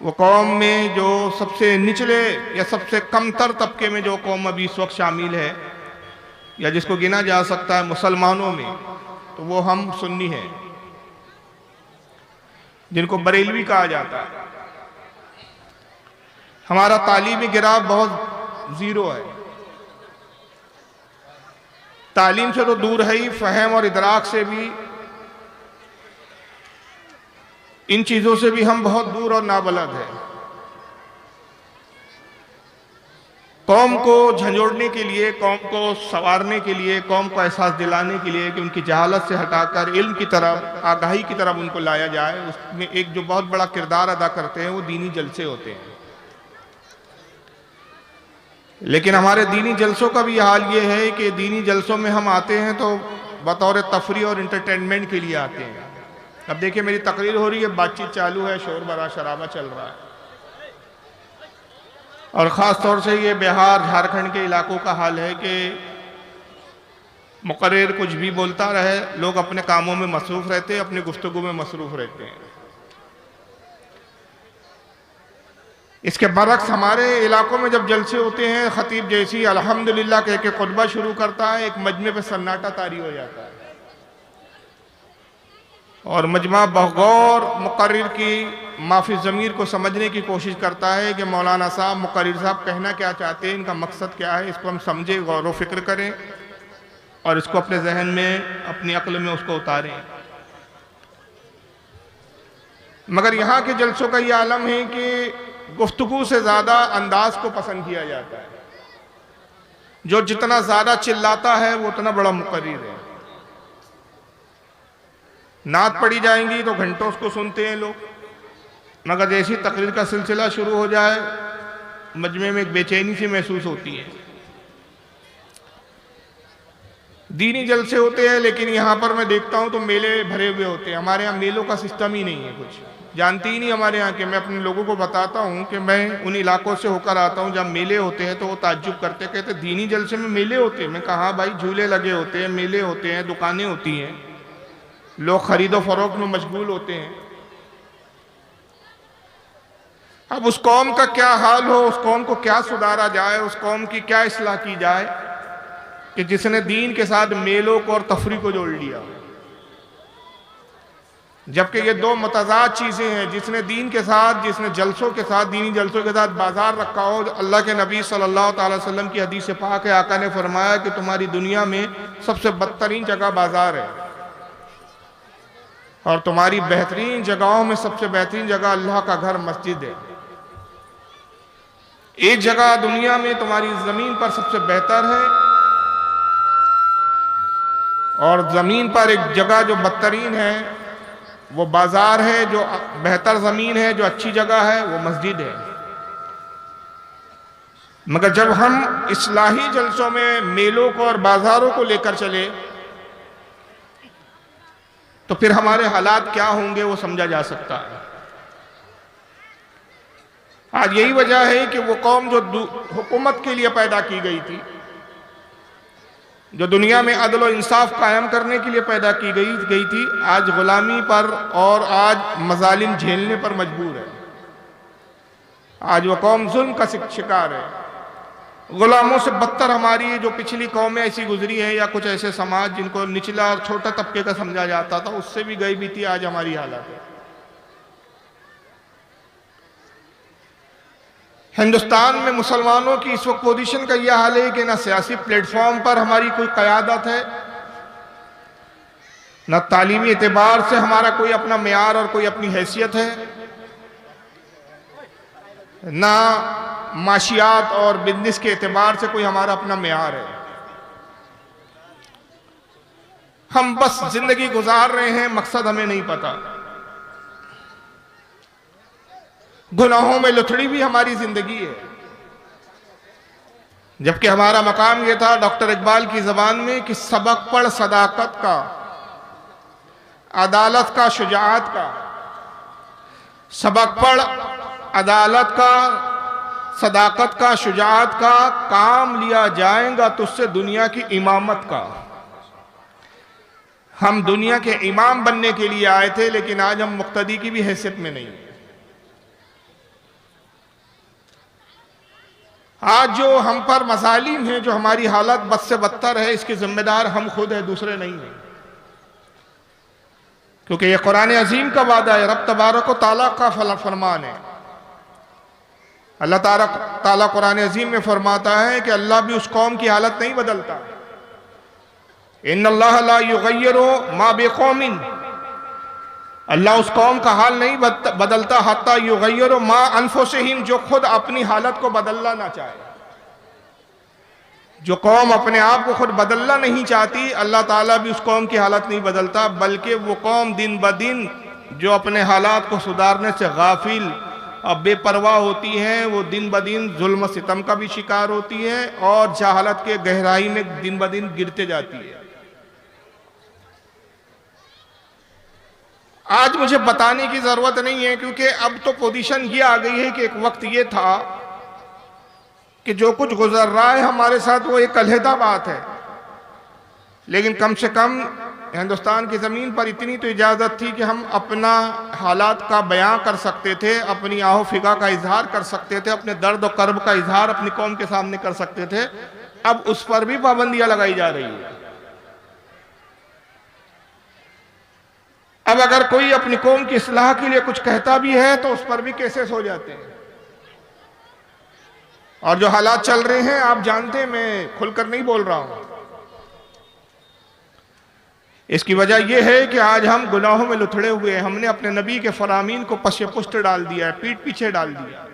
वो कौम में जो सबसे निचले या सबसे कमतर तबके में जो कौम अभी इस वक्त शामिल है या जिसको गिना जा सकता है मुसलमानों में, तो वो हम सुन्नी हैं, जिनको बरेलवी कहा जाता है। हमारा तालीमी गिराव बहुत जीरो है, तालीम से तो दूर है ही, फहम और इदराक से भी, इन चीजों से भी हम बहुत दूर और नाबलद हैं। कौम को झंझोड़ने के लिए, कौम को संवारने के लिए, कौम को एहसास दिलाने के लिए कि उनकी जहालत से हटाकर इल्म की तरफ, आगाही की तरफ उनको लाया जाए, उसमें एक जो बहुत बड़ा किरदार अदा करते हैं वो दीनी जलसे होते हैं। लेकिन हमारे दीनी जलसों का भी हाल ये है कि दीनी जलसों में हम आते हैं तो बतौर तफरी और इंटरटेनमेंट के लिए आते हैं। अब देखिए, मेरी तकरीर हो रही है, बातचीत चालू है, शोर बड़ा शराबा चल रहा है, और ख़ास तौर से ये बिहार झारखंड के इलाकों का हाल है कि मुकर्रिर कुछ भी बोलता रहे, लोग अपने कामों में मसरूफ़ रहते हैं, अपनी गुफ्तगू में मसरूफ़ रहते हैं। इसके बरक्स हमारे इलाकों में जब जलसे होते हैं, खतीब जैसी अल्हम्दुलिल्लाह कह के खुतबा शुरू करता है, एक मजमे पे सन्नाटा तारी हो जाता है और मजमा बगौर मुकर्रिर की माफी ज़मीर को समझने की कोशिश करता है कि मौलाना साहब, मुकर्रिर साहब कहना क्या चाहते हैं, इनका मकसद क्या है, इसको हम समझें, गौर व फिक्र करें और इसको अपने जहन में, अपनी अक्ल में उसको उतारें। मगर यहाँ के जलसों का ये आलम है कि गुफ्तगू से ज़्यादा अंदाज को पसंद किया जाता है। जो जितना ज़्यादा चिल्लाता है वो उतना बड़ा मुकर्रिर है। नात पढ़ी जाएंगी तो घंटों उसको सुनते हैं लोग, मगर जैसी तकरीर का सिलसिला शुरू हो जाए, मजमे में एक बेचैनी सी महसूस होती है। दीनी जलसे होते हैं, लेकिन यहाँ पर मैं देखता हूँ तो मेले भरे हुए होते हैं। हमारे यहाँ मेलों का सिस्टम ही नहीं है, कुछ जानती ही नहीं हमारे यहाँ के। मैं अपने लोगों को बताता हूँ कि मैं उन इलाकों से होकर आता हूँ जहाँ मेले होते हैं, तो वो ताज्जुब करते, कहते दीनी जलसे में मेले होते हैं। मैं कहा भाई, झूले लगे होते हैं, मेले होते हैं, दुकानें होती हैं, लोग खरीदो फरोख्त में मशगूल होते हैं। अब उस कौम का क्या हाल हो, उस कौम को क्या सुधारा जाए, उस कौम की क्या इस्लाह की जाए कि जिसने दीन के साथ मेलों को और तफरी को जोड़ लिया, जबकि ये दो मुतज़ाद चीज़ें हैं। जिसने दीन के साथ, जिसने जलसों के साथ, दीनी जलसों के साथ बाजार रखा हो, अल्लाह के नबी सल्लल्लाहु अलैहि वसल्लम की हदीस पाक है, आका ने फरमाया कि तुम्हारी दुनिया में सबसे बदतरीन जगह बाजार है और तुम्हारी बेहतरीन जगहों में सबसे बेहतरीन जगह अल्लाह का घर मस्जिद है। एक जगह दुनिया में तुम्हारी ज़मीन पर सबसे बेहतर है और ज़मीन पर एक जगह जो बदतरीन है वो बाजार है, जो बेहतर ज़मीन है, जो अच्छी जगह है वो मस्जिद है। मगर जब हम इस्लाही जलसों में मेलों को और बाजारों को लेकर चले तो फिर हमारे हालात क्या होंगे वो समझा जा सकता है। आज यही वजह है कि वो कौम जो हुकूमत के लिए पैदा की गई थी, जो दुनिया में अदल और इंसाफ कायम करने के लिए पैदा की गई थी, आज गुलामी पर और आज मजालिम झेलने पर मजबूर है। आज वो कौम जुल्म का शिकार है। गुलामों से बदतर हमारी जो पिछली कौमें ऐसी गुजरी हैं, या कुछ ऐसे समाज जिनको निचला और छोटा तबके का समझा जाता था, उससे भी गई बीती आज हमारी हालत है। हिंदुस्तान में मुसलमानों की इस वक्त पोजीशन का यह हाल है कि ना सियासी प्लेटफॉर्म पर हमारी कोई क़यादत है, ना तालीमी एतबार से हमारा कोई अपना मेयार और कोई अपनी हैसियत है, ना माशियात और बिजनेस के एतबार से कोई हमारा अपना मेयार है। हम बस जिंदगी गुजार रहे हैं, मकसद हमें नहीं पता। गुनाहों में लुथड़ी भी हमारी जिंदगी है, जबकि हमारा मकाम यह था डॉक्टर इकबाल की जबान में कि सबक पढ़ सदाकत का, अदालत का, शुजाअत का। सबक पढ़ अदालत का, सदाकत का, शुजाअत का, काम लिया जाएगा तुझसे दुनिया की इमामत का। हम दुनिया के इमाम बनने के लिए आए थे, लेकिन आज हम मुक्तदी की भी हैसियत में नहीं। आज जो हम पर मसालिम हैं, जो हमारी हालत बद से बदतर है, इसके जिम्मेदार हम खुद हैं, दूसरे नहीं हैं। क्योंकि ये कुरान अजीम का वादा है, रब तबारक व तआला का फरमान है। अल्लाह ताला कुरान अजीम में फरमाता है कि अल्लाह भी उस कौम की हालत नहीं बदलता। इन्नल्लाह ला युगय्यिरु मा बिकौमिन, अल्लाह उस कौम का हाल नहीं बदलता हत्ता युगय्यिरु मा अनफुसिहिम, जो खुद अपनी हालत को बदलना ना चाहे। जो कौम अपने आप को खुद बदलना नहीं चाहती, अल्लाह ताला भी उस कौम की हालत नहीं बदलता, बल्कि वो कौम दिन ब दिन जो अपने हालात को सुधारने से गाफिल और बेपरवाह होती है, वो दिन ब दिन जुल्म सितम का भी शिकार होती है और जहालत के गहराई में दिन ब दिन गिरते जाती है। आज मुझे बताने की जरूरत नहीं है, क्योंकि अब तो पोजीशन ये आ गई है कि एक वक्त ये था कि जो कुछ गुजर रहा है हमारे साथ वो एक अलहदा बात है, लेकिन कम से कम हिंदुस्तान की ज़मीन पर इतनी तो इजाज़त थी कि हम अपना हालात का बयां कर सकते थे, अपनी आहो फिगा का इजहार कर सकते थे, अपने दर्द और कर्ब का इजहार अपनी कौम के सामने कर सकते थे। अब उस पर भी पाबंदियां लगाई जा रही है। अब अगर कोई अपनी कौम की इस्लाह के लिए कुछ कहता भी है तो उस पर भी केसेस हो जाते हैं। और जो हालात चल रहे हैं आप जानते हैं, मैं खुलकर नहीं बोल रहा हूं। इसकी वजह यह है कि आज हम गुनाहों में लुथड़े हुए हैं। हमने अपने नबी के फरामीन को पश्चे पुष्ट डाल दिया है, पीठ पीछे डाल दिया।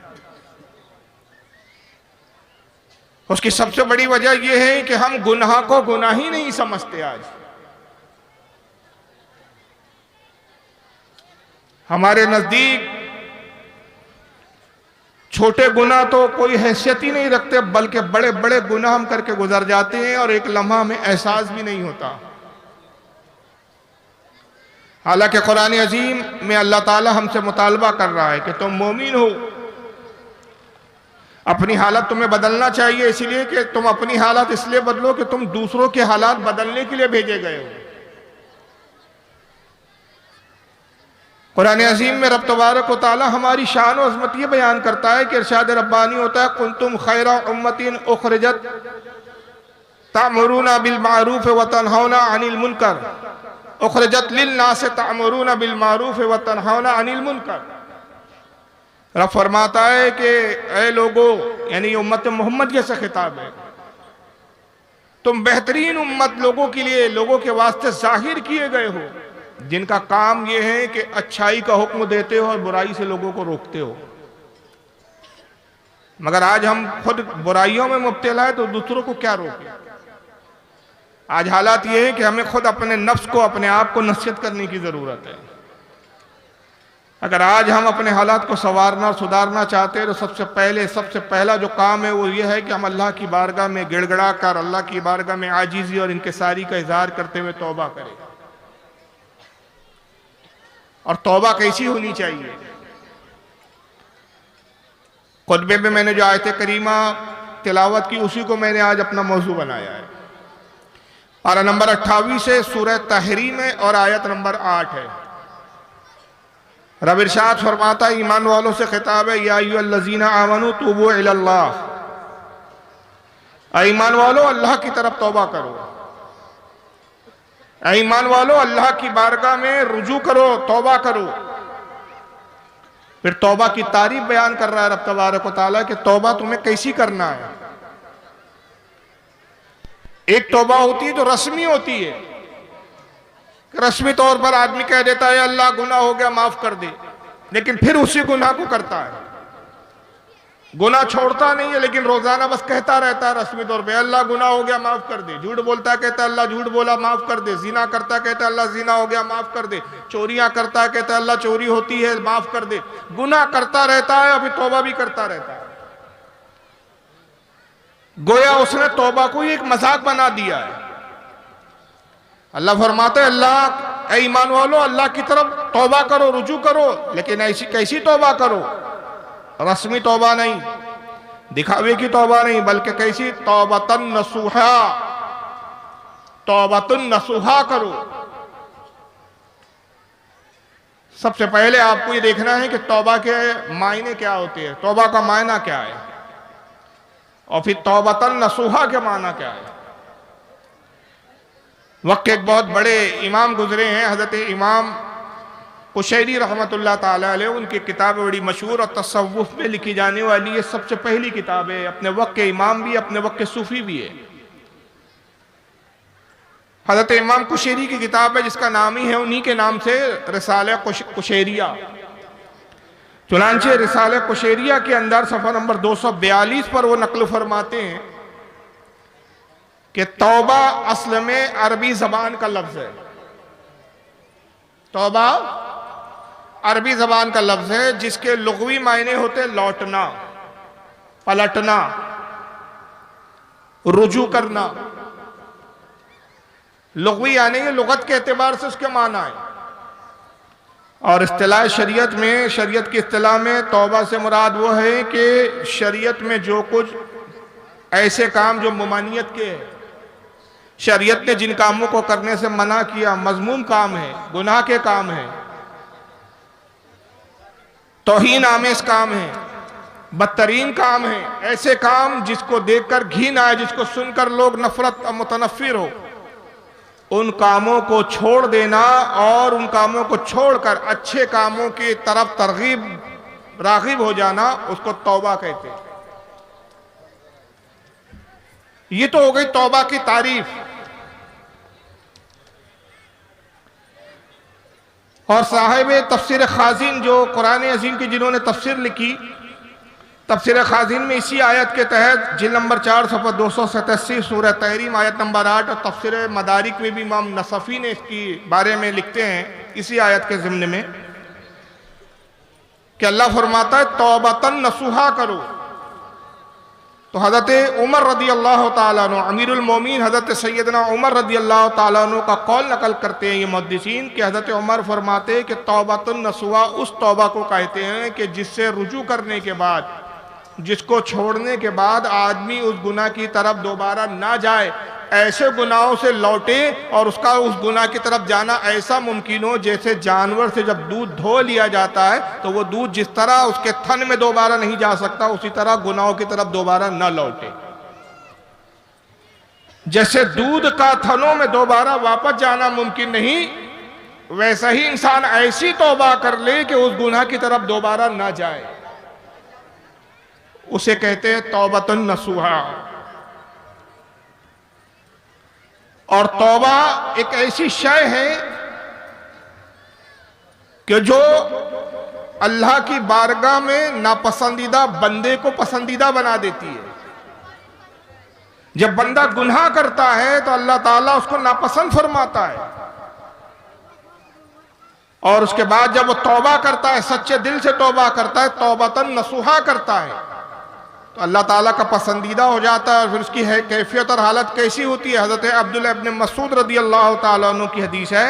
उसकी सबसे बड़ी वजह यह है कि हम गुनाह को गुनाह ही नहीं समझते। आज हमारे नजदीक छोटे गुनाह तो कोई हैसियत ही नहीं रखते, बल्कि बड़े बड़े गुनाह हम करके गुजर जाते हैं और एक लम्हा हमें एहसास भी नहीं होता। हालांकि कुरान अजीम में अल्लाह ताला हमसे मुतालबा कर रहा है कि तुम मोमिन हो, अपनी हालत तुम्हें बदलना चाहिए, इसलिए कि तुम अपनी हालत इसलिए बदलो कि तुम दूसरों के हालात बदलने के लिए भेजे गए हो। कुरान अजीम में रब तबारक व तआला हमारी शान और अज़मत ये बयान करता है कि इरशाद रब्बानी होता है, कुंतुम खैरा उम्मतिन उखरिजत तामुरूना बिल मारूफ व तनहौना अनिल मुनकर, उखरिजत लिन्नास तामुरूना बिल मारूफ व तनहौना अनिल मुनकर। रब फरमाता है कि ऐ लोगो, यानी उम्मत मोहम्मद से खिताब है, तुम बेहतरीन उम्मत लोगों के लिए, लोगों के वास्ते जाहिर किए गए हो, जिनका काम यह है कि अच्छाई का हुक्म देते हो और बुराई से लोगों को रोकते हो। मगर आज हम खुद बुराइयों में मुब्तला है तो दूसरों को क्या रोकें। आज हालात ये है कि हमें खुद अपने नफ्स को, अपने आप को नसीहत करने की जरूरत है। अगर आज हम अपने हालात को संवारना और सुधारना चाहते हैं तो सबसे पहला जो काम है वो ये है कि हम अल्लाह की बारगाह में गिड़गिड़ा कर, अल्लाह की बारगाह में आजीजी और इंकिसारी का इजहार करते हुए तौबा करें। और तौबा कैसी होनी चाहिए? खुतबे में मैंने जो आयत करीमा तिलावत की उसी को मैंने आज अपना मौजू बनाया है। पारा नंबर 28 से सूरह तहरीम में और आयत नंबर 8 है। रब इरशाद फरमाता है, ईमान वालों से खिताब है, या अय्युहल्लज़ीना आमनू तूबू इलल्लाह, ईमान वालों अल्लाह की तरफ तौबा करो। ईमान वालों अल्लाह की बारगाह में रुजू करो, तौबा करो। फिर तौबा की तारीफ बयान कर रहा है रब तबारक व तआला कि तौबा तुम्हें कैसी करना है। एक तौबा होती है जो रस्मी होती है, रस्मी तौर पर आदमी कह देता है अल्लाह गुनाह हो गया माफ कर दे, लेकिन फिर उसी गुनाह को करता है, गुनाह छोड़ता नहीं है, लेकिन रोजाना बस कहता रहता है रस्मी तौर पे अल्लाह गुनाह हो गया माफ कर दे। झूठ बोलता है कहता है अल्लाह झूठ बोला माफ कर दे। जीना करता है कहता है अल्लाह जीना हो गया माफ कर दे। चोरियां करता है कहता है अल्लाह चोरी होती है माफ कर दे। गुनाह करता रहता है और फिर तौबा भी करता रहता है। गोया उसने तौबा को एक मजाक बना दिया है। अल्लाह फरमाते हैं, अल्लाह ईमान वालों अल्लाह की तरफ तौबा करो, रुजू करो, लेकिन ऐसी कैसी तौबा करो? रस्मी तौबा नहीं, दिखावे की तौबा नहीं, बल्कि कैसी? तौबतन नसूहा, तौबतन नसूहा करो। सबसे पहले आपको ये देखना है कि तौबा के मायने क्या होते हैं, तौबा का मायना क्या है। और फिर तौबतन नसूहा के माना क्या है? वक्त के एक बहुत बड़े इमाम गुजरे हैं, हजरत इमाम कुशैरी रहमतुल्लाह ताला अलैह, उनकी किताब बड़ी मशहूर और तसव्वुफ में लिखी जाने वाली ये सबसे पहली किताब है। अपने वक्त के इमाम भी, अपने वक्त के सूफी भी है। हजरत इमाम कुशैरी की किताब है जिसका नाम ही है उन्हीं के नाम से, रिसाला कुशैरिया। चुनांचे रिसाला कुशैरिया के अंदर सफ़ा नंबर 242 पर वो नकल फरमाते हैं कि तौबा असल में अरबी जबान का लफ्ज है। तौबा अरबी जबान का लफ्ज है जिसके लुग़वी मायने होते लौटना, पलटना, रुजू करना। लुग़वी यानी कि लुगत के एतबार से उसके माना है। और इस्तिलाह शरीयत में, शरीयत की इस्तिलाह में तौबा से मुराद वो है कि शरीयत में जो कुछ ऐसे काम जो मुमानियत के हैं, शरीयत ने जिन कामों को करने से मना किया, मज़मूम काम है, गुनाह के काम है, तौहीन आमेज काम है, बदतरीन काम है, ऐसे काम जिसको देखकर घिन आए, जिसको सुनकर लोग नफरत और मुतनफ्फिर हो, उन कामों को छोड़ देना और उन कामों को छोड़कर अच्छे कामों की तरफ राग़िब हो जाना, उसको तौबा कहते हैं। ये तो हो गई तौबा की तारीफ। और साहिब तफसीर खाजिन जो कुरान अजीम की जिन्होंने तफसीर लिखी, तफसीर खाजिन में इसी आयत के तहत जिल्द नंबर 4 सफ़ा 287 सूरह तहरीम आयत नंबर 8 और तफसीर मदारिक में भी इमाम नसफ़ी ने इसकी बारे में लिखते हैं इसी आयत के ज़िम्न में कि अल्लाह फरमाता है तौबतन नसूहा करो। तो हज़रत उमर रदी अल्लाह ताला अन्हु, अमीरुल मोमिन हज़रत सैयदना उमर रदी अल्लाह ताला अन्हु का कौल नकल करते हैं ये मुहद्दिसीन कि हज़रत उमर फरमाते हैं कि तौबतुन नसूहा उस तौबा को कहते हैं कि जिससे रुजू करने के बाद, जिसको छोड़ने के बाद आदमी उस गुनाह की तरफ दोबारा ना जाए, ऐसे गुनाहों से लौटे और उसका उस गुनाह की तरफ जाना ऐसा मुमकिन हो जैसे जानवर से जब दूध धो लिया जाता है तो वो दूध जिस तरह उसके थन में दोबारा नहीं जा सकता, उसी तरह गुनाहों की तरफ दोबारा न लौटे। जैसे दूध का थनों में दोबारा वापस जाना मुमकिन नहीं, वैसा ही इंसान ऐसी तौबा कर ले कि उस गुनाह की तरफ दोबारा ना जाए, उसे कहते हैं तौबतुन नसूहा। और तौबा एक ऐसी शय है कि जो अल्लाह की बारगाह में नापसंदीदा बंदे को पसंदीदा बना देती है। जब बंदा गुनाह करता है तो अल्लाह ताला उसको नापसंद फरमाता है, और उसके बाद जब वो तौबा करता है, सच्चे दिल से तौबा करता है, तौबतन नसूहा करता है, तो अल्लाह ताला का पसंदीदा हो जाता है। और फिर उसकी कैफियत और हालत कैसी होती है? हज़रत अब्दुल्लाह इब्न मसूद रदी अल्लाह ताला अन्हु की हदीस है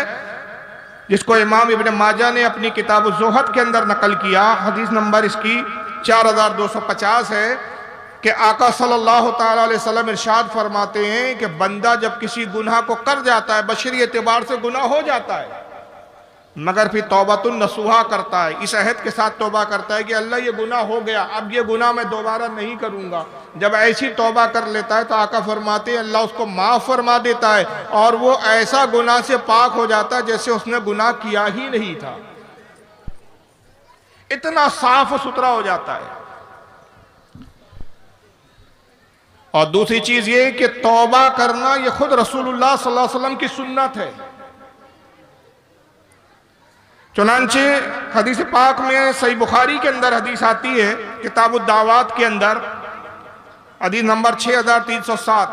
जिसको इमाम इब्न माजा ने अपनी किताब ज़ुहद के अंदर नकल किया। हदीस नंबर इसकी 4250 है कि आका सल्लल्लाहु ताला अलैहि वसल्लम इरशाद फरमाते हैं कि बंदा जब किसी गुनाह को कर जाता है, बशरी एतबार से गुनाह हो जाता है, मगर फिर तौबतुन नसूहा करता है, इस अहद के साथ तौबा करता है कि अल्लाह ये गुनाह हो गया, अब ये गुनाह मैं दोबारा नहीं करूँगा। जब ऐसी तौबा कर लेता है तो आका फरमाते हैं अल्लाह उसको माफ़ फरमा देता है और वो ऐसा गुनाह से पाक हो जाता है जैसे उसने गुनाह किया ही नहीं था, इतना साफ सुथरा हो जाता है। और दूसरी चीज़ ये कि तौबा करना ये खुद रसूलुल्लाह सल्लल्लाहु अलैहि वसल्लम की सुन्नत है। चुनांचे हदीस पाक में सही बुखारी के अंदर हदीस आती है, किताब दावात के अंदर हदीस नंबर 6307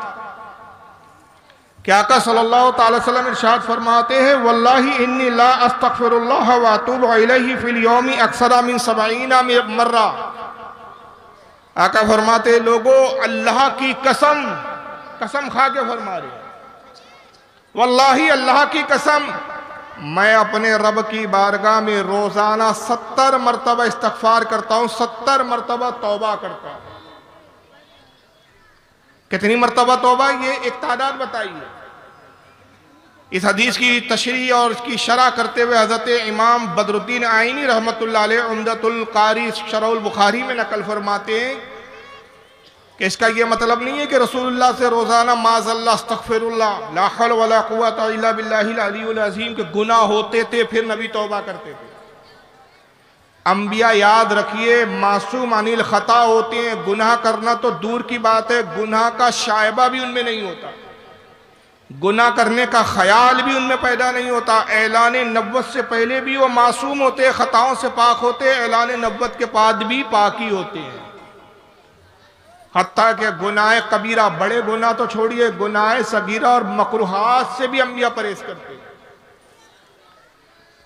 कि आका सल्लल्लाहु अलैहि वसल्लम इरशाद फरमाते हैं वल्लाही इन्नी ला अस्तगफिरुल्लाह व अतूबु इलैहि फिल यौमी अक्सरा मिन 70 मर्रा। आका फरमाते हैं लोगों अल्लाह की कसम, कसम खा के फरमा रहे, वल्लाही अल्लाह की कसम, मैं अपने रब की बारगाह में रोजाना 70 मरतबा इस्तगफार करता हूं, 70 मरतबा तौबा करता हूं। कितनी मरतबा तौबा, ये एक तादाद बताइए। इस हदीस की तशरीह और इसकी शरह करते हुए हजरत इमाम बदरुद्दीन आइनी रहमतुल्लाह अलैह उम्दतुल कारी शरहुल बुखारी में नकल फरमाते हैं कि इसका ये मतलब नहीं है कि रसूलुल्लाह से रोज़ाना माज़ल्लाह अस्तग़फिरुल्लाह ला हौला वला कुव्वता इल्ला बिल्लाहिल अलीयुल अज़ीम के गुनाह होते थे फिर नबी तौबा करते थे। अंबिया याद रखिए मासूम अनिल खता होते हैं, गुनाह करना तो दूर की बात है, गुनाह का शायबा भी उनमें नहीं होता, गुनाह करने का ख्याल भी उनमें पैदा नहीं होता। ऐलान नब्वत से पहले भी वो मासूम होते, खताओं से पाक होते, ऐलान नब्वत के बाद भी पाकी होते हैं। हत्ता के गुनाह कबीरा, बड़े गुनाह तो छोड़िए, गुनाह सगीरा और मकरूहात से भी अंबिया परहेज करते हैं।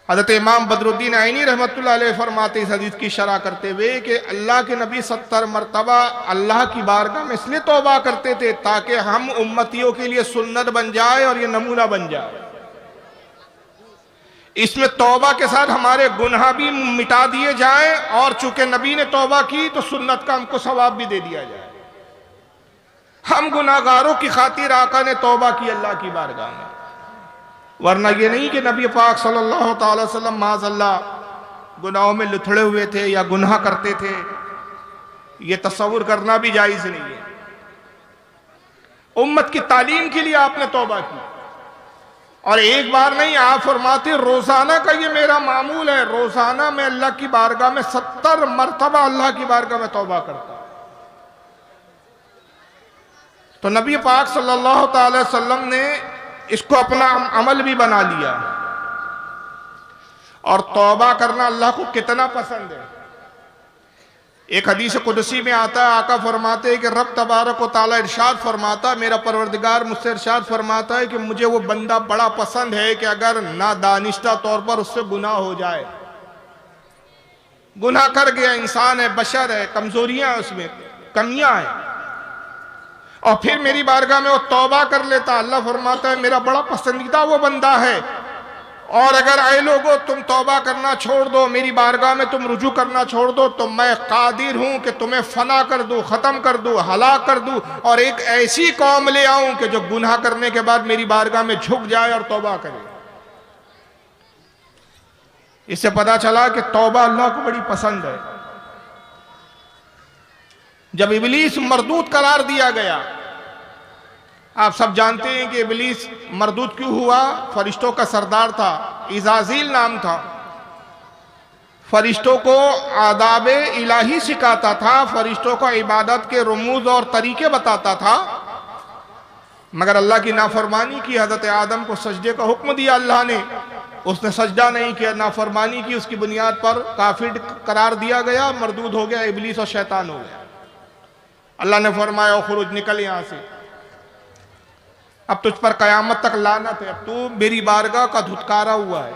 हज़रत इमाम बदरुद्दीन आइनी रहमतुल्लाह अलैह फरमाते इस हदीस की शरह करते हुए कि अल्लाह के नबी 70 मरतबा अल्लाह की बारगाह में इसलिए तौबा करते थे ताकि हम उम्मतियों के लिए सुन्नत बन जाए और ये नमूना बन जाए। इसमें तौबा के साथ हमारे गुनाह भी मिटा दिए जाए और चूंकि नबी ने तौबा की तो सुन्नत का हमको सवाब भी दे दिया जाए। हम गुनाहगारों की खातिर आका ने तौबा की अल्लाह की बारगाह में, वरना ये नहीं कि नबी पाक सल्लल्लाहु अलैहि वसल्लम माज़अल्लाह गुनाहों में लुथड़े हुए थे या गुनाह करते थे, ये तस्वुर करना भी जायज़ नहीं है। उम्मत की तालीम के लिए आपने तौबा की और एक बार नहीं, आप फरमाते रोजाना का ये मेरा मामूल है, रोजाना मैं अल्लाह की बारगाह में 70 मरतबा अल्लाह की बारगाह में तौबा करता। तो नबी पाक सल्लल्लाहु अलैहि वसल्लम ने इसको अपना अमल भी बना लिया। और तौबा करना अल्लाह को कितना पसंद है। एक हदीस कुदसी में आता है, आका फरमाते हैं कि रब तबारक व तआला इरशाद फरमाता, मेरा परवरदिगार मुझसे इरशाद फरमाता है कि मुझे वो बंदा बड़ा पसंद है कि अगर नादानिश्ता तौर पर उससे गुनाह हो जाए, गुनाह कर गया, इंसान है, बशर है, कमजोरियां हैं, उसमें कमियां हैं, और फिर मेरी बारगाह में वो तौबा कर लेता, अल्लाह फरमाता है मेरा बड़ा पसंदीदा वो बंदा है। और अगर आए लोगों तुम तौबा करना छोड़ दो, मेरी बारगाह में तुम रुजू करना छोड़ दो, तो मैं कादिर हूं कि तुम्हें फना कर दूं, खत्म कर दूं, हलाक कर दूं, और एक ऐसी कौम ले आऊं कि जो गुनाह करने के बाद मेरी बारगाह में झुक जाए और तौबा करे। इससे पता चला कि तौबा अल्लाह को बड़ी पसंद है। जब इब्लीस मरदूद करार दिया गया, आप सब जानते हैं कि इब्लीस मरदूद क्यों हुआ। फरिश्तों का सरदार था, इज़ाज़ील नाम था, फरिश्तों को आदाब इलाही सिखाता था, फरिश्तों को इबादत के रुमूज और तरीके बताता था, मगर अल्लाह की नाफरमानी की। हज़रत आदम को सजदे का हुक्म दिया अल्लाह ने, उसने सजदा नहीं किया, नाफरमानी की, उसकी बुनियाद पर काफिर करार दिया गया, मरदूद हो गया, इब्लीस और शैतान हो गया। अल्लाह ने फरमाया खुरुज, निकल यहां से, अब तुझ पर कयामत तक लानत है, अब तू मेरी बारगाह का धुतकारा हुआ है।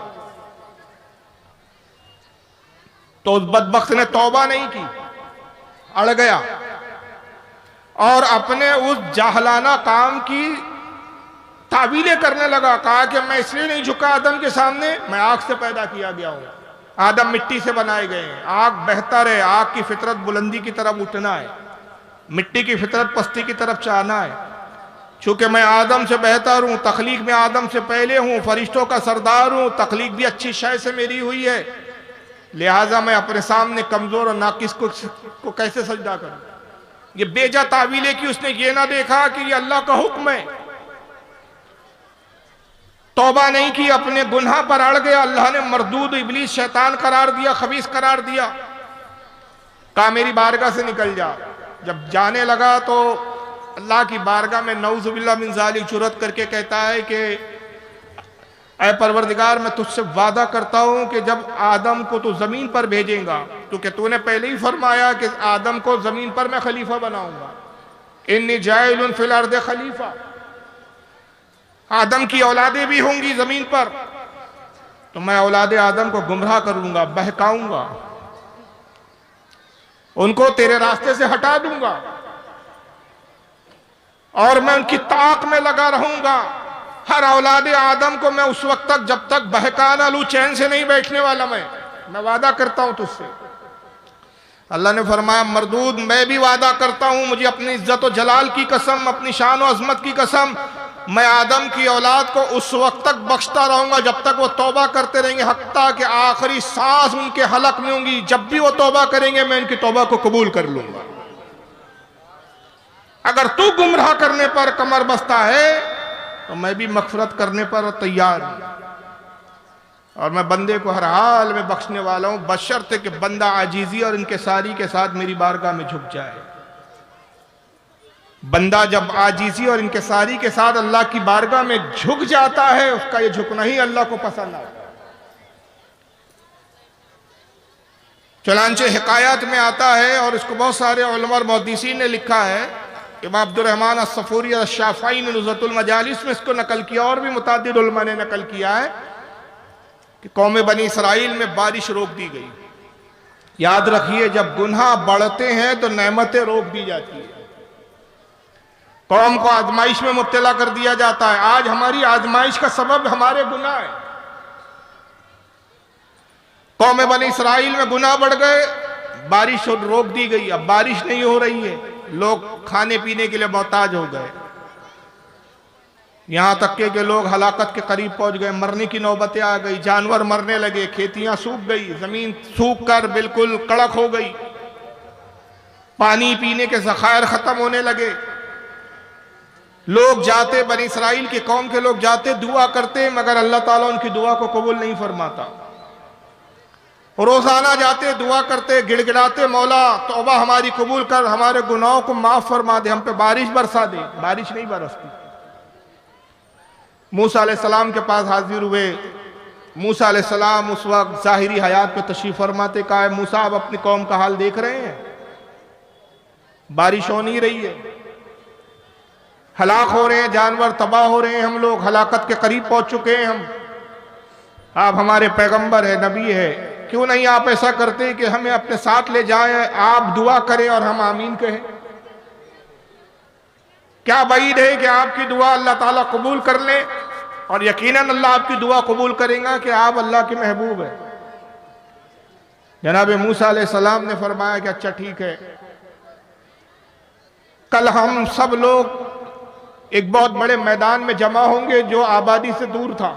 तो उस बदबख्त ने तौबा नहीं की, अड़ गया और अपने उस जाहलाना काम की तावीलें करने लगा। कहा कि मैं इसलिए नहीं झुका आदम के सामने, मैं आग से पैदा किया गया हूं, आदम मिट्टी से बनाए गए हैं, आग बेहतर है, आग की फितरत बुलंदी की तरफ उठना है, मिट्टी की फितरत पस्ती की तरफ चाहना है। चूंकि मैं आदम से बेहतर हूं, तखलीक में आदम से पहले हूं, फरिश्तों का सरदार हूं, तखलीक भी अच्छी शय से मेरी हुई है, लिहाजा मैं अपने सामने कमजोर और नाकिस को कैसे सजदा करूं। ये बेजा तावीले की, उसने ये ना देखा कि ये अल्लाह का हुक्म है। तौबा नहीं की, अपने गुनाह पर अड़ गया, अल्लाह ने मरदूद इब्लीस शैतान करार दिया, खबीस करार दिया, कहा मेरी बारगाह से निकल जा। जब जाने लगा तो अल्लाह की बारगाह में नऊज़ुबिल्लाह मिन ज़ालिक जुरत करके कहता है कि ऐ परवरदिगार, मैं तुझसे वादा करता हूं कि जब आदम को तू जमीन पर भेजेगा, क्योंकि तूने पहले ही फरमाया कि आदम को जमीन पर मैं खलीफा बनाऊंगा, इन्नी जाइलुन फिल अर्द खलीफा, आदम की औलादें भी होंगी जमीन पर, तो मैं औलादे आदम को गुमराह करूंगा, बहकाऊंगा, उनको तेरे रास्ते से हटा दूंगा और मैं उनकी ताक में लगा रहूंगा। हर औलादे आदम को मैं उस वक्त तक, जब तक बहका ना लूं, चैन से नहीं बैठने वाला। मैं वादा करता हूं तुझसे। अल्लाह ने फरमाया मरदूद, मैं भी वादा करता हूं, मुझे अपनी इज्जत और जलाल की कसम, अपनी शान और अजमत की कसम, मैं आदम की औलाद को उस वक्त तक बख्शता रहूंगा जब तक वो तौबा करते रहेंगे, हत्ता कि आखिरी सांस उनके हलक में होंगी। जब भी वो तौबा करेंगे मैं उनकी तौबा को कबूल कर लूंगा। अगर तू गुमराह करने पर कमर बस्ता है तो मैं भी मगफरत करने पर तैयार हूं, और मैं बंदे को हर हाल में बख्शने वाला हूं, बशर्ते कि बंदा आजीजी और इनकिसारी के साथ मेरी बारगाह में झुक जाए। बंदा जब आजीजी और इनकिसारी के साथ अल्लाह की बारगाह में झुक जाता है, उसका ये झुकना ही अल्लाह को पसंद आता है। चुनांचे हिकायत में आता है, और इसको बहुत सारे उलमा और मुहद्दिसीन ने लिखा है। इमाम अब्दुर्रहमान अस्सफूरी अश-शाफ़ई ने नुज़्रतुल मजालिस में इसको नकल किया, और भी मुतअद्दिद उलमा ने नकल किया है कि कौम बनी इसराइल में बारिश रोक दी गई। याद रखिए, जब गुनाह बढ़ते हैं तो नेमतें रोक दी जाती है, कौम को आजमाइश में मुब्तला कर दिया जाता है। आज हमारी आजमाइश का सबब हमारे गुनाह है। कौम बनी इसराइल में गुनाह बढ़ गए, बारिश रोक दी गई, अब बारिश नहीं हो रही है, लोग खाने पीने के लिए मोहताज हो गए, यहां तक के लोग हलाकत के करीब पहुंच गए, मरने की नौबतें आ गई, जानवर मरने लगे, खेतियां सूख गई, जमीन सूख कर बिल्कुल कड़क हो गई, पानी पीने के ज़खायर खत्म होने लगे। लोग जाते, बनी इसराइल की कौम के लोग जाते, दुआ करते, मगर अल्लाह ताला उनकी दुआ को कबूल नहीं फरमाता। रोजाना जाते, दुआ करते, गिड़गिड़ाते, मौला तौबा हमारी कबूल कर, हमारे गुनाहों को माफ फरमा दे, हम पे बारिश बरसा दे, बारिश नहीं बरसती। मूसा अलैहिस्सलाम के पास हाजिर हुए। मूसा अलैहिस्सलाम उस वक्त ज़ाहिरी हयात पे तशरीफ फरमाते, कहा है मूसा आप अपनी कौम का हाल देख रहे हैं, बारिश हो नहीं रही है, हलाक हो रहे हैं, जानवर तबाह हो रहे हैं, हम लोग हलाकत के करीब पहुंच चुके हैं। हम, आप हमारे पैगंबर है, नबी है, क्यों नहीं आप ऐसा करते कि हमें अपने साथ ले जाएं, आप दुआ करें और हम आमीन कहें। क्या बईद है कि आपकी दुआ अल्लाह ताला कबूल कर ले, और यकीनन अल्लाह आपकी दुआ कबूल करेगा कि आप अल्लाह के महबूब है। जनाब मूसा अलैहिस्सलाम ने फरमाया कि अच्छा ठीक है, कल हम सब लोग एक बहुत बड़े मैदान में जमा होंगे जो आबादी से दूर था,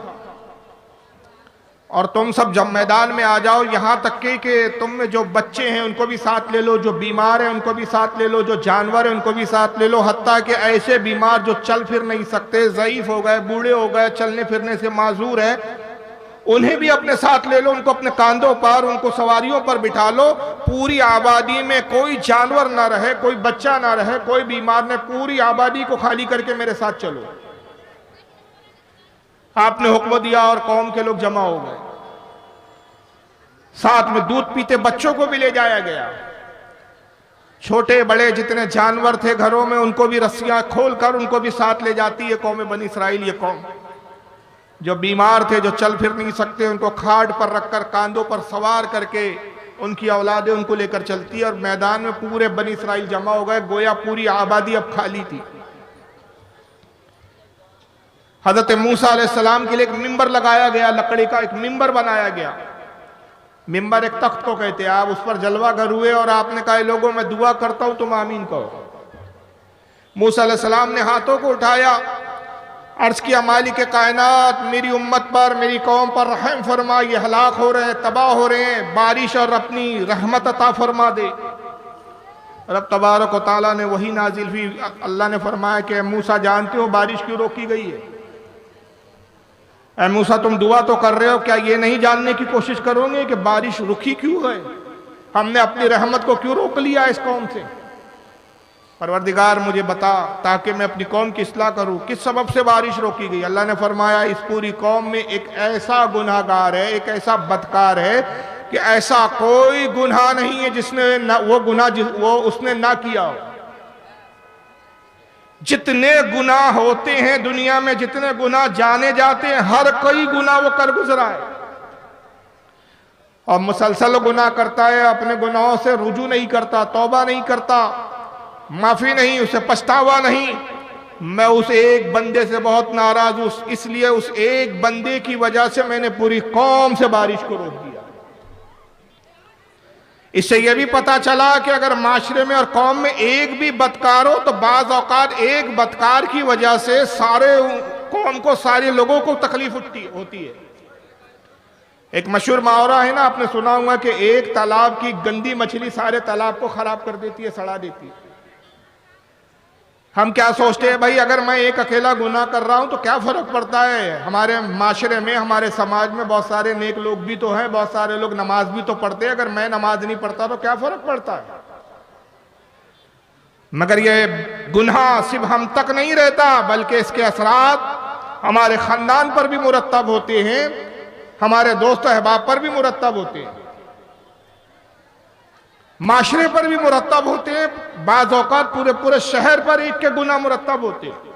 और तुम सब जब मैदान में आ जाओ, यहां तक कि तुम में जो बच्चे हैं उनको भी साथ ले लो, जो बीमार हैं उनको भी साथ ले लो, जो जानवर हैं उनको भी साथ ले लो, हत्ता कि ऐसे बीमार जो चल फिर नहीं सकते, ज़ईफ हो गए, बूढ़े हो गए, चलने फिरने से माजूर है, उन्हें भी अपने साथ ले लो, उनको अपने कांधों पर, उनको सवारियों पर बिठा लो। पूरी आबादी में कोई जानवर ना रहे, कोई बच्चा ना रहे, कोई बीमार न, पूरी आबादी को खाली करके मेरे साथ चलो। आपने हुक्म दिया और कौम के लोग जमा हो गए, साथ में दूध पीते बच्चों को भी ले जाया गया, छोटे बड़े जितने जानवर थे घरों में उनको भी रस्सियां खोलकर उनको भी साथ ले जाती है कौम बनी इसराइल। ये कौम जो बीमार थे, जो चल फिर नहीं सकते, उनको खाट पर रखकर कांधों पर सवार करके उनकी औलादें उनको लेकर चलती है, और मैदान में पूरे बनी इसराइल जमा हो गए, गोया पूरी आबादी अब खाली थी। हजरत मूसा अलैहिस्सलाम के लिए एक मिंबर लगाया गया, लकड़ी का एक मिंबर बनाया गया। मिंबर एक तख्त को कहते हैं, आप उस पर जलवा घर हुए और आपने कहा लोगों मैं दुआ करता हूं तुम आमीन कहो। मूसा अलैहिस्सलाम ने हाथों को उठाया, अर्ज किया मालिक कायनात मेरी उम्मत पर, मेरी कौम पर रहम फरमा, ये हलाक हो रहे हैं, तबाह हो रहे हैं, बारिश और अपनी रहमत अता फरमा दे। रब तबारक व तआला ने वही नाजिल हुई। अल्लाह ने फरमाया कि मूसा जानते हो बारिश क्यों रोकी गई है? ऐ मूसा तुम दुआ तो कर रहे हो, क्या ये नहीं जानने की कोशिश करोगे कि बारिश रुकी क्यों है? हमने अपनी रहमत को क्यों रोक लिया इस कौम से? परवरदिगार मुझे बता ताकि मैं अपनी कौम की इस्लाह करूं, किस सबब से बारिश रोकी गई? अल्लाह ने फरमाया इस पूरी कौम में एक ऐसा गुनाहगार है, एक ऐसा बदकार है कि ऐसा कोई गुनाह नहीं है जिसने ना वो गुनाह वो उसने ना किया हो। जितने गुनाह होते हैं दुनिया में, जितने गुनाह जाने जाते हैं, हर कोई गुनाह वो कर गुजरा है और मुसलसल गुनाह करता है, अपने गुनाहों से रुजू नहीं करता, तौबा नहीं करता, माफी नहीं, उसे पछतावा नहीं। मैं उस एक बंदे से बहुत नाराज हूं, इसलिए उस एक बंदे की वजह से मैंने पूरी कौम से बारिश को रोक दिया। इससे यह भी पता चला कि अगर माशरे में और कौम में एक भी बदकार हो तो बाज़ औकात एक बदकार की वजह से सारे कौम को, सारे लोगों को तकलीफ होती है। एक मशहूर मुहावरा है ना, आपने सुना होगा कि एक तालाब की गंदी मछली सारे तालाब को खराब कर देती है, सड़ा देती है। हम क्या सोचते हैं भाई, अगर मैं एक अकेला गुनाह कर रहा हूं तो क्या फर्क पड़ता है। हमारे माशरे में, हमारे समाज में बहुत सारे नेक लोग भी तो हैं, बहुत सारे लोग नमाज भी तो पढ़ते हैं। अगर मैं नमाज नहीं पढ़ता तो क्या फर्क पड़ता है। मगर ये गुनाह सिर्फ हम तक नहीं रहता, बल्कि इसके असरात हमारे खानदान पर भी मुरत्तब होते हैं, हमारे दोस्त अहबाब पर भी मुरत्तब होते हैं, माशरे पर भी मुरत्तब होते हैं। बाज़ औक़ात पूरे पूरे शहर पर एक के गुनाह मुरत्तब होते हैं।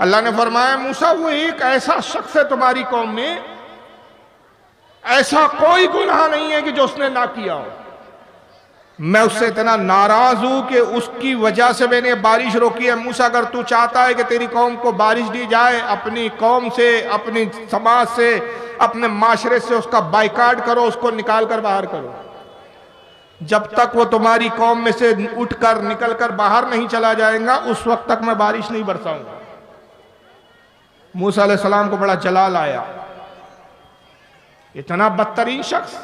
अल्लाह ने फरमाया, मूसा वो एक ऐसा शख्स है तुम्हारी कौम में, ऐसा कोई गुनाह नहीं है कि जो उसने ना किया हो। मैं उससे इतना नाराज हूं कि उसकी वजह से मैंने बारिश रोकी है। मूसा अगर तू चाहता है कि तेरी कौम को बारिश दी जाए, अपनी कौम से, अपनी समाज से, अपने माशरे से उसका बाइकाट करो, उसको निकाल कर बाहर करो। जब तक वो तुम्हारी कौम में से उठकर निकलकर बाहर नहीं चला जाएगा, उस वक्त तक मैं बारिश नहीं बरसाऊंगा। मूसा अलैहिस्सलाम को बड़ा जलाल आया, इतना बदतरीन शख्स,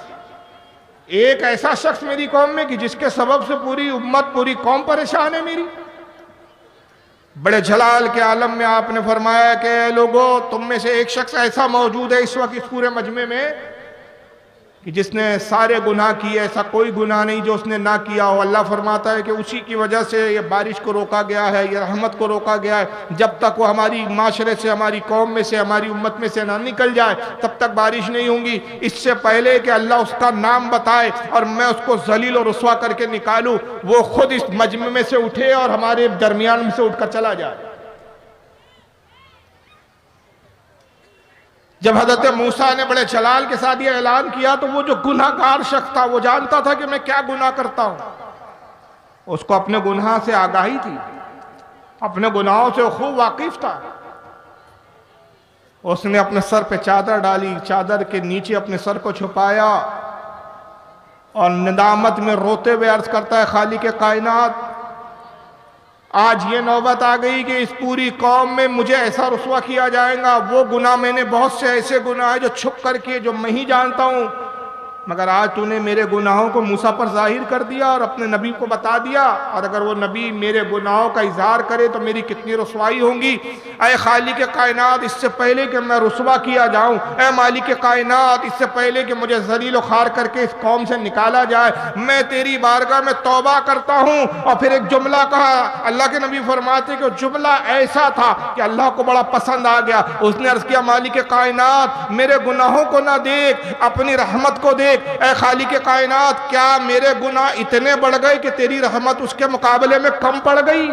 एक ऐसा शख्स मेरी कौम में कि जिसके सबब से पूरी उम्मत, पूरी कौम परेशान है मेरी। बड़े जलाल के आलम में आपने फरमाया कि लोगों, तुम में से एक शख्स ऐसा मौजूद है इस वक्त इस पूरे मजमे में कि जिसने सारे गुनाह किए, ऐसा कोई गुनाह नहीं जो उसने ना किया हो। अल्लाह फरमाता है कि उसी की वजह से ये बारिश को रोका गया है, ये रहमत को रोका गया है। जब तक वो हमारी माशरे से, हमारी कौम में से, हमारी उम्मत में से ना निकल जाए, तब तक बारिश नहीं होगी। इससे पहले कि अल्लाह उसका नाम बताए और मैं उसको जलील और रुस्वा करके निकालूं, वो खुद इस मजमे में से उठे और हमारे दरमियान में से उठकर चला जाए। जब हजरत मूसा ने बड़े जलाल के साथ ये ऐलान किया, तो वो जो गुनाहगार शख्स था, वो जानता था कि मैं क्या गुनाह करता हूं। उसको अपने गुनाह से आगाही थी, अपने गुनाहों से खूब वाकिफ था। उसने अपने सर पे चादर डाली, चादर के नीचे अपने सर को छुपाया और निदामत में रोते हुए अर्ज करता है, खालिक कायनात, आज ये नौबत आ गई कि इस पूरी कौम में मुझे ऐसा रुस्वा किया जाएगा। वो गुनाह, मैंने बहुत से ऐसे गुनाह है जो छुप करके, जो मैं ही जानता हूँ, मगर आज तूने मेरे गुनाहों को मूसा पर जाहिर कर दिया और अपने नबी को बता दिया। और अगर वो नबी मेरे गुनाहों का इजहार करे तो मेरी कितनी रुसवाई होगी। ऐ खालिक कायनात, इससे पहले कि मैं रुसवा किया जाऊं, ऐ मालिक कायनात, इससे पहले कि मुझे जलील खार करके इस कौम से निकाला जाए, मैं तेरी बारगाह में तौबा करता हूं। और फिर एक जुमला कहा, अल्लाह के नबी फरमाते कि जुमला ऐसा था कि अल्लाह को बड़ा पसंद आ गया। उसने अर्ज किया, मालिक कायनात, मेरे गुनाहों को ना देख, अपनी रहमत को देख। ऐ खालिक कायनात, क्या मेरे गुनाह इतने बढ़ गए कि तेरी रहमत उसके मुकाबले में कम पड़ गई?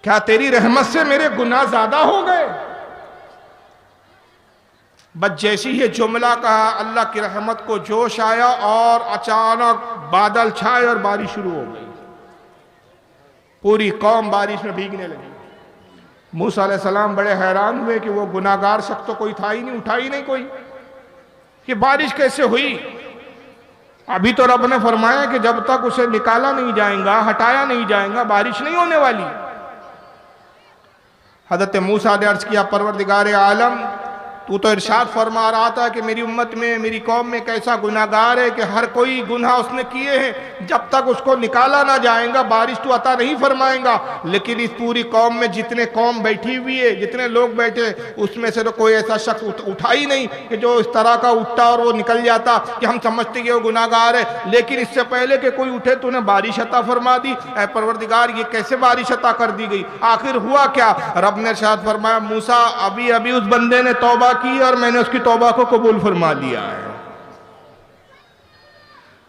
क्या तेरी रहमत से मेरे गुनाह ज्यादा हो गए? बस जैसी ही जुमला कहा, अल्लाह की रहमत को जोश आया और अचानक बादल छाए और बारिश शुरू हो गई। पूरी कौम बारिश में भीगने लगी। मूसा अलैहिस्सलाम बड़े हैरान हुए कि वो गुनाहगार शख्स तो कोई था ही नहीं, उठा ही नहीं कोई, कि बारिश कैसे हुई। अभी तो रब ने फरमाया कि जब तक उसे निकाला नहीं जाएगा, हटाया नहीं जाएगा, बारिश नहीं होने वाली। हजरत मूसा ने अर्ज किया, परवरदिगार आलम, तू तो इरशाद फरमा रहा था कि मेरी उम्मत में, मेरी कौम में कैसा गुनाहगार है कि हर कोई गुनाह उसने किए हैं, जब तक उसको निकाला ना जाएगा बारिश तू अता नहीं फरमाएगा। लेकिन इस पूरी कौम में जितने कौम बैठी हुई है, जितने लोग बैठे, उसमें से तो कोई ऐसा शख्स उठा ही नहीं कि जो इस तरह का उठता और वो निकल जाता कि हम समझते कि वो गुनाहगार है। लेकिन इससे पहले कि कोई उठे तूने बारिश अता फरमा दी। ऐ परवरदिगार, ये कैसे बारिश अता कर दी गई? आखिर हुआ क्या? रब ने इरशाद फरमाया, मूसा, अभी अभी उस बंदे ने तौबा की और मैंने उसकी तौबा को कबूल फरमा लिया है।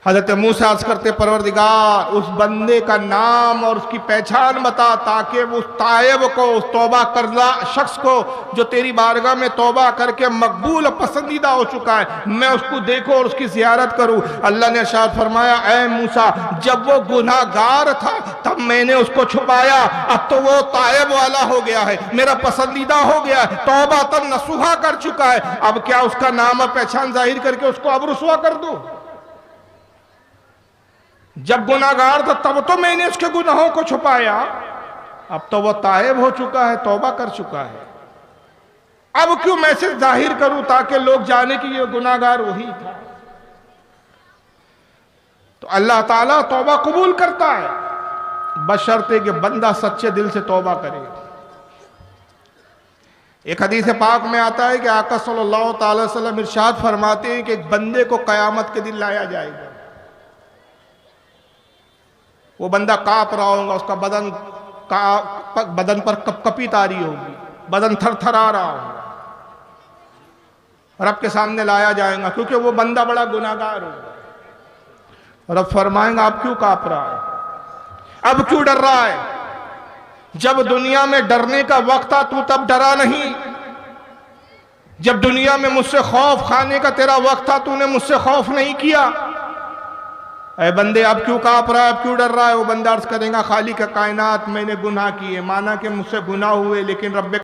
हजरत मूसा अर्ज करते, परवरदिगार, उस बंदे का नाम और उसकी पहचान बता, ताकि उस तायब को, उस तौबा करदा शख्स को जो तेरी बारगाह में तौबा करके मकबूल और पसंदीदा हो चुका है, मैं उसको देखूं और उसकी जियारत करूं। अल्लाह ने इरशाद फरमाया, ऐ मूसा, जब वो गुनाहगार था तब मैंने उसको छुपाया, अब तो वो तायब वाला हो गया है, मेरा पसंदीदा हो गया है, तौबा तब नसूहा कर चुका है। अब क्या उसका नाम और पहचान जाहिर करके उसको अब रुसवा कर दूं? जब गुनाहगार था तब तो मैंने उसके गुनाहों को छुपाया, अब तो वो तायब हो चुका है, तौबा कर चुका है, अब क्यों मैसेज जाहिर करूं ताकि लोग जाने कि ये गुनाहगार वही था। तो अल्लाह ताला तौबा कबूल करता है, बशर्ते कि बंदा सच्चे दिल से तौबा करे। एक हदीस पाक में आता है कि आका सल्लल्लाहु अलैहि वसल्लम इरशाद फरमाते हैं कि एक बंदे को कयामत के दिन लाया जाएगा, वो बंदा कांप रहा होगा, उसका बदन पर कपकपी तारी होगी, बदन थरथरा रहा होगा, रब के सामने लाया जाएगा क्योंकि वो बंदा बड़ा गुनाहगार होगा। रब फरमाएंगा अब क्यों कांप रहा है, अब क्यों डर रहा है? जब दुनिया में डरने का वक्त था तू तब डरा नहीं, जब दुनिया में मुझसे खौफ खाने का तेरा वक्त था तूने मुझसे खौफ नहीं किया। ऐ बंदे अब क्यों कांप रहा है, अब क्यों डर रहा है? वो बंदा अर्ज करेगा खालिक कायनात मैंने गुनाह किए, माना कि मुझसे गुनाह हुए लेकिन रब्बे